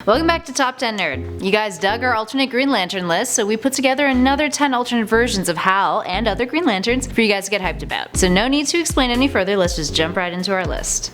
Welcome back to Top 10 Nerd. You guys dug our alternate Green Lantern list, so we put together another 10 alternate versions of Hal and other Green Lanterns for you guys to get hyped about. So no need to explain any further, let's just jump right into our list.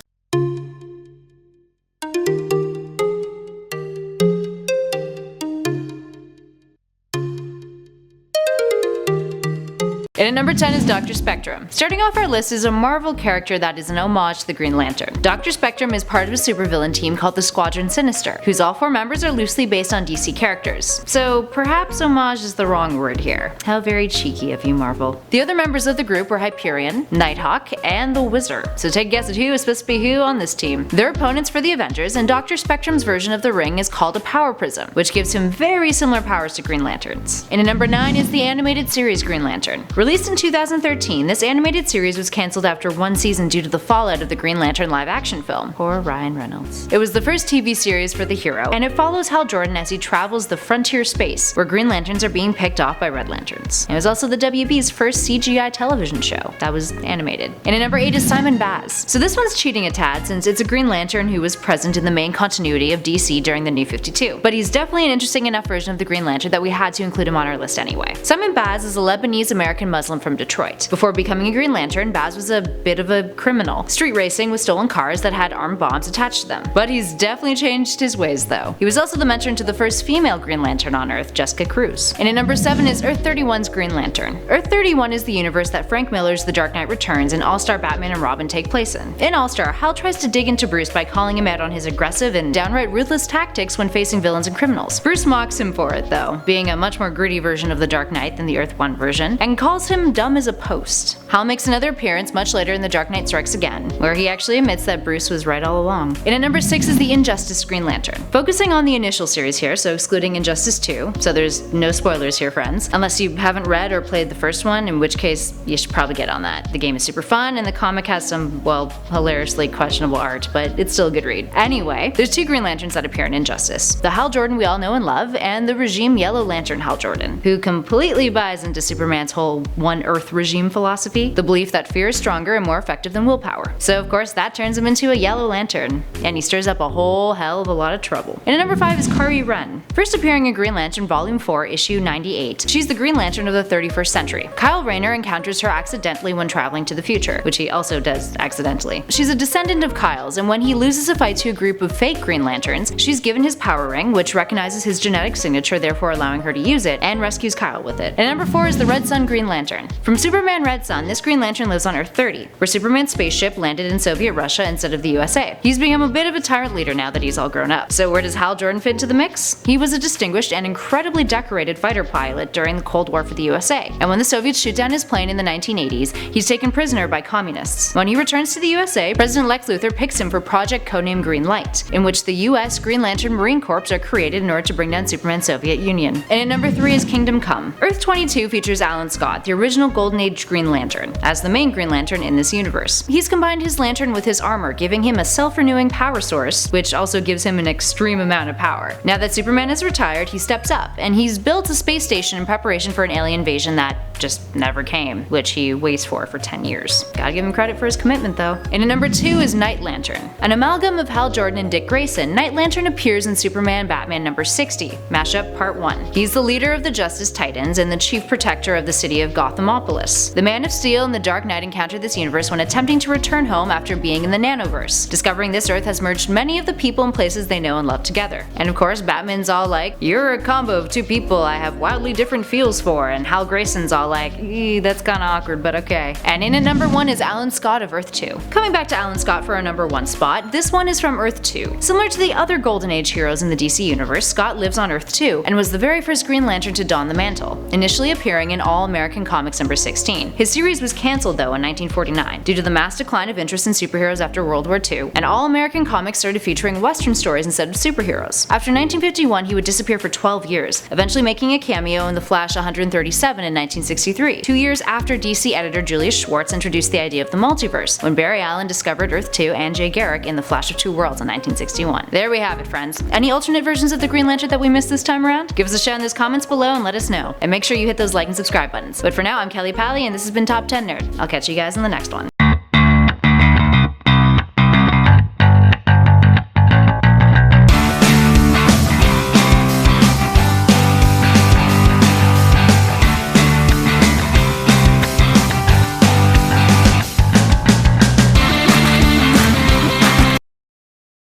And at number 10 is Dr. Spectrum. Starting off our list is a Marvel character that is an homage to the Green Lantern. Dr. Spectrum is part of a supervillain team called the Squadron Sinister, whose all 4 members are loosely based on DC characters. So perhaps homage is the wrong word here. How very cheeky of you, Marvel. The other members of the group were Hyperion, Nighthawk, and the Wizard. So take a guess at who is supposed to be who on this team. They're opponents for the Avengers, and Dr. Spectrum's version of the ring is called a Power Prism, which gives him very similar powers to Green Lanterns. And at number 9 is the animated series Green Lantern. Released in 2013, this animated series was cancelled after 1 season due to the fallout of the Green Lantern live-action film. Poor Ryan Reynolds. It was the first TV series for the hero, and it follows Hal Jordan as he travels the frontier space, where Green Lanterns are being picked off by Red Lanterns. It was also the WB's first CGI television show that was animated. And at number 8 is Simon Baz. So this one's cheating a tad since it's a Green Lantern who was present in the main continuity of DC during the New 52. But he's definitely an interesting enough version of the Green Lantern that we had to include him on our list anyway. Simon Baz is a Lebanese-American Muslim from Detroit. Before becoming a Green Lantern, Baz was a bit of a criminal, street racing with stolen cars that had armed bombs attached to them. But he's definitely changed his ways though. He was also the mentor to the first female Green Lantern on Earth, Jessica Cruz. And at number 7 is Earth 31's Green Lantern. Earth 31 is the universe that Frank Miller's The Dark Knight Returns and All-Star Batman and Robin take place in. In All-Star, Hal tries to dig into Bruce by calling him out on his aggressive and downright ruthless tactics when facing villains and criminals. Bruce mocks him for it though, being a much more gritty version of the Dark Knight than the Earth 1 version, and calls him dumb as a post. Hal makes another appearance much later in The Dark Knight Strikes Again, where he actually admits that Bruce was right all along. And at number 6 is the Injustice Green Lantern. Focusing on the initial series here, so excluding Injustice 2, so there's no spoilers here friends, unless you haven't read or played the first one, in which case you should probably get on that. The game is super fun and the comic has some, well, hilariously questionable art, but it's still a good read. Anyway, there's 2 Green Lanterns that appear in Injustice. The Hal Jordan we all know and love, and the Regime Yellow Lantern Hal Jordan, who completely buys into Superman's whole One Earth regime philosophy, the belief that fear is stronger and more effective than willpower. So of course that turns him into a Yellow Lantern, and he stirs up a whole hell of a lot of trouble. And at number 5 is CARY. First appearing in Green Lantern Volume 4, Issue 98, she's the Green Lantern of the 31st century. Kyle Rayner encounters her accidentally when traveling to the future, which he also does accidentally. She's a descendant of Kyle's, and when he loses a fight to a group of fake Green Lanterns, she's given his power ring, which recognizes his genetic signature, therefore allowing her to use it, and rescues Kyle with it. And at number 4 is the Red Sun Green Lantern. From Superman Red Sun, this Green Lantern lives on Earth 30, where Superman's spaceship landed in Soviet Russia instead of the USA. He's become a bit of a tyrant leader now that he's all grown up. So where does Hal Jordan fit into the mix? He was a distinguished and incredibly decorated fighter pilot during the Cold War for the USA, and when the Soviets shoot down his plane in the 1980s, he's taken prisoner by communists. When he returns to the USA, President Lex Luthor picks him for Project Codename Green Light, in which the US Green Lantern Marine Corps are created in order to bring down Superman's Soviet Union. And at number 3 is Kingdom Come. Earth 22 features Alan Scott, the original Golden Age Green Lantern, as the main Green Lantern in this universe. He's combined his lantern with his armor, giving him a self-renewing power source, which also gives him an extreme amount of power. Now that Superman is retired, he steps up, and he's built a space station in preparation for an alien invasion that just never came, which he waits for 10 years. Gotta give him credit for his commitment though. And at number 2 is Night Lantern. An amalgam of Hal Jordan and Dick Grayson, Night Lantern appears in Superman Batman number 60, Mashup Part 1. He's the leader of the Justice Titans and the chief protector of the city of Gothamopolis. The Man of Steel and the Dark Knight encounter this universe when attempting to return home after being in the Nanoverse. Discovering this Earth has merged many of the people and places they know and love together. And of course, Batman's all like, "You're a combo of 2 people I have wildly different feels for," and Hal Grayson's all like, "That's kinda awkward, but okay." And in at number 1 is Alan Scott of Earth 2. Coming back to Alan Scott for our number 1 spot, this one is from Earth 2. Similar to the other Golden Age heroes in the DC universe, Scott lives on Earth 2 and was the very first Green Lantern to don the mantle, initially appearing in All American Comics number 16. His series was cancelled though in 1949 due to the mass decline of interest in superheroes after World War II, and All American Comics started featuring Western stories instead of superheroes. After 1951, he would disappear for 12 years, eventually making a cameo in The Flash 137 in 1963, 2 years after DC editor Julius Schwartz introduced the idea of the multiverse, when Barry Allen discovered Earth 2 and Jay Garrick in The Flash of Two Worlds in 1961. There we have it, friends. Any alternate versions of the Green Lantern that we missed this time around? Give us a shout in those comments below and let us know. And make sure you hit those like and subscribe buttons. But for now, I'm Kelly Pally, and this has been Top 10 Nerd. I'll catch you guys in the next one.